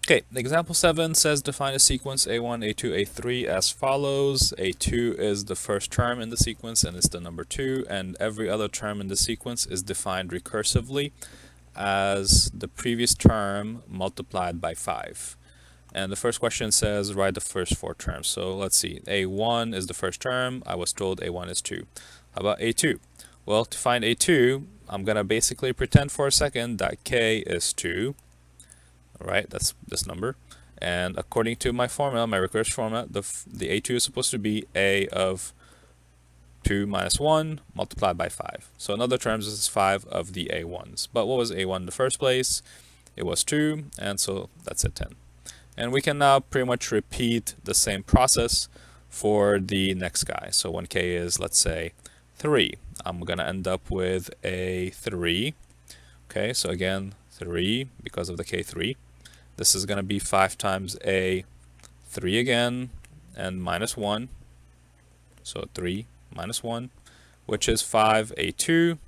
Okay, example 7 says define a sequence a1, a2, a3 as follows. A2 is the first term in the sequence and it's the number 2, and every other term in the sequence is defined recursively as the previous term multiplied by 5. And the first question says write the first 4 terms. So let's see, a1 is the first term. I was told a1 is 2. How about a2? Well, to find a2, I'm going to basically pretend for a second that k is 2. Right, that's this number, and according to my formula, my recursive formula, the a2 is supposed to be a of 2 minus 1 multiplied by 5. So in other terms, this is 5 of the a1s. But what was a1 in the first place? It was 2, and so that's at 10. And we can now pretty much repeat the same process for the next guy. So when k is, let's say, 3, I'm going to end up with a 3. Okay, so again, 3 because of the k3. This is going to be 5 times a 3 again, and minus 1. So 3 minus 1, which is 5a2,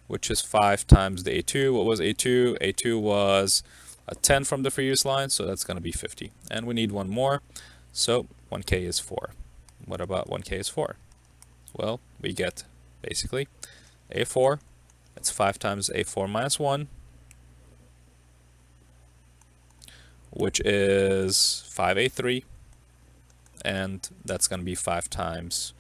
which is 5 times the a2. What was a2? a2 was a 10 from the previous line, so that's going to be 50. And we need one more, so 1k is 4. What about 1k is 4? Well, we get basically a4. It's 5 times a4 minus 1, which is 5a3, and that's going to be 5 times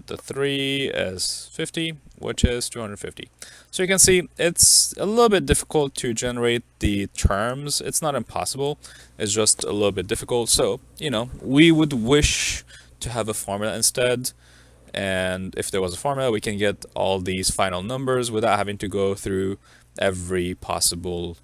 the 3 is 50, which is 250. So you can see it's a little bit difficult to generate the terms. It's not impossible, it's just a little bit difficult. So, we would wish to have a formula instead, and if there was a formula, we can get all these final numbers without having to go through every possible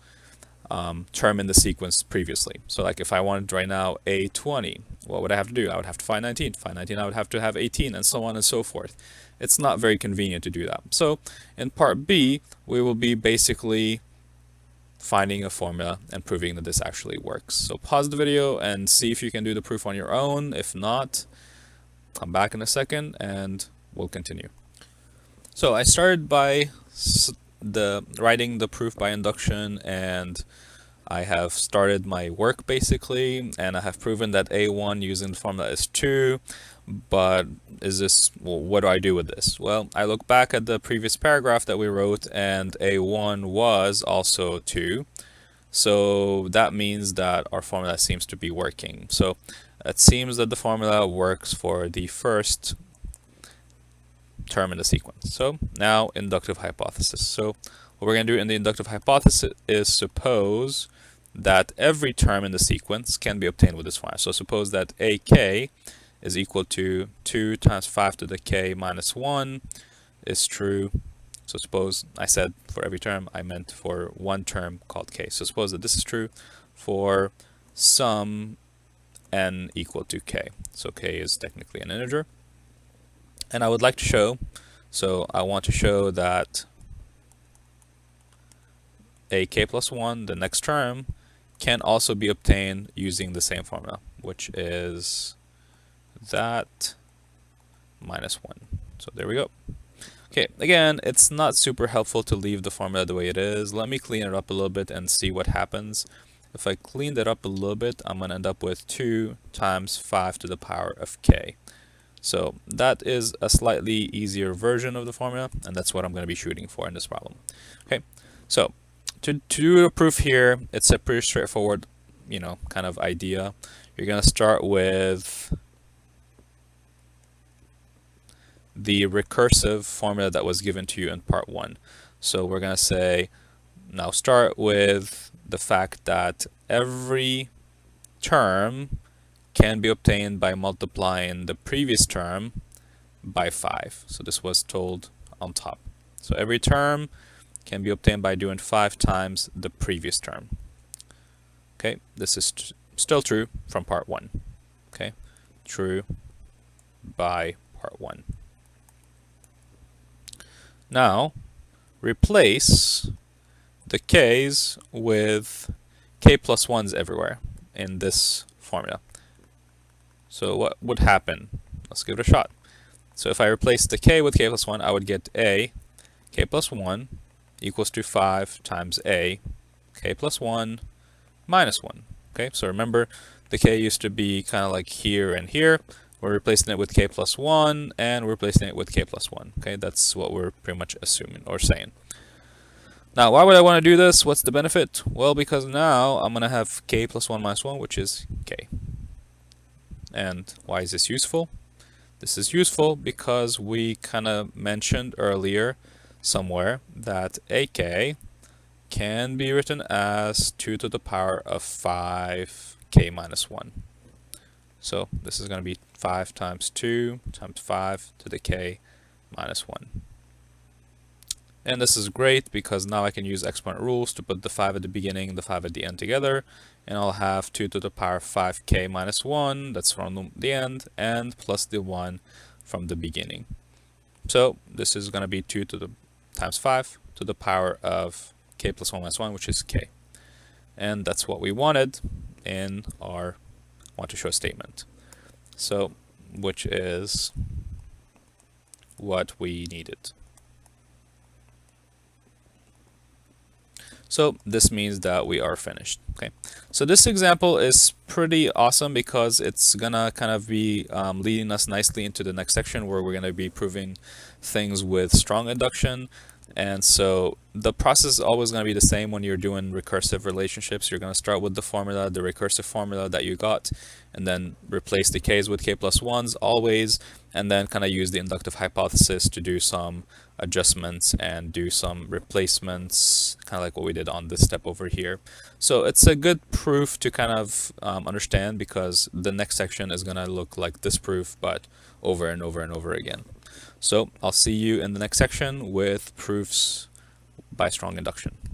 term in the sequence previously. So like if I wanted right now a20, what would I have to do? I would have to find 19. Find 19, I would have to have 18, and so on and so forth. It's not very convenient to do that. So in part B, we will be basically finding a formula and proving that this actually works. So pause the video and see if you can do the proof on your own. If not, come back in a second and we'll continue. So I started by writing the proof by induction, and I have started my work basically, and I have proven that a1 using the formula is 2. But what do I do with this? Well, I look back at the previous paragraph that we wrote, and a1 was also 2. So that means that our formula seems to be working. So it seems that the formula works for the first term in the sequence. So now inductive hypothesis. So what we're going to do in the inductive hypothesis is suppose that every term in the sequence can be obtained with this formula. So suppose that ak is equal to 2 times 5 to the k minus 1 is true. So suppose I said for every term, I meant for one term called k. So suppose that this is true for some n equal to k. So k is technically an integer. And I would like to show, so I want to show that ak plus 1, the next term, can also be obtained using the same formula, which is that minus 1. So there we go. Okay, again, it's not super helpful to leave the formula the way it is. Let me clean it up a little bit and see what happens. If I cleaned it up a little bit, I'm going to end up with 2 times 5 to the power of k. So that is a slightly easier version of the formula, and that's what I'm going to be shooting for in this problem. Okay, so to do a proof here, it's a pretty straightforward, kind of idea. You're going to start with the recursive formula that was given to you in part 1. So we're going to say, now start with the fact that every term can be obtained by multiplying the previous term by 5. So this was told on top. So every term can be obtained by doing 5 times the previous term. Okay, this is still true from part 1. Okay, true by part 1. Now, replace the k's with k plus 1s everywhere in this formula. So what would happen? Let's give it a shot. So if I replace the k with k plus 1, I would get a k plus 1 equals to 5 times a k plus 1 minus 1. Okay, so remember the k used to be kind of like here and here. We're replacing it with k plus 1, and we're replacing it with k plus 1. Okay, that's what we're pretty much assuming or saying. Now, why would I want to do this? What's the benefit? Well, because now I'm going to have k plus 1 minus 1, which is k. And why is this useful? This is useful because we kind of mentioned earlier somewhere that ak can be written as 2 to the power of 5k minus 1. So this is going to be 5 times 2 times 5 to the k minus 1. And this is great because now I can use exponent rules to put the 5 at the beginning and the 5 at the end together. And I'll have 2 to the power 5k minus 1, that's from the end, and plus the 1 from the beginning. So this is going to be 2 to the times 5 to the power of k plus 1 minus 1, which is k. And that's what we wanted in our want to show statement. So, which is what we needed. So this means that we are finished. Okay, so this example is pretty awesome because it's gonna kind of be leading us nicely into the next section where we're gonna be proving things with strong induction. And so the process is always going to be the same when you're doing recursive relationships. You're going to start with the formula, the recursive formula that you got, and then replace the k's with k plus 1s always, and then kind of use the inductive hypothesis to do some adjustments and do some replacements, kind of like what we did on this step over here. So it's a good proof to kind of understand, because the next section is going to look like this proof, but over and over and over again. So I'll see you in the next section with proofs by strong induction.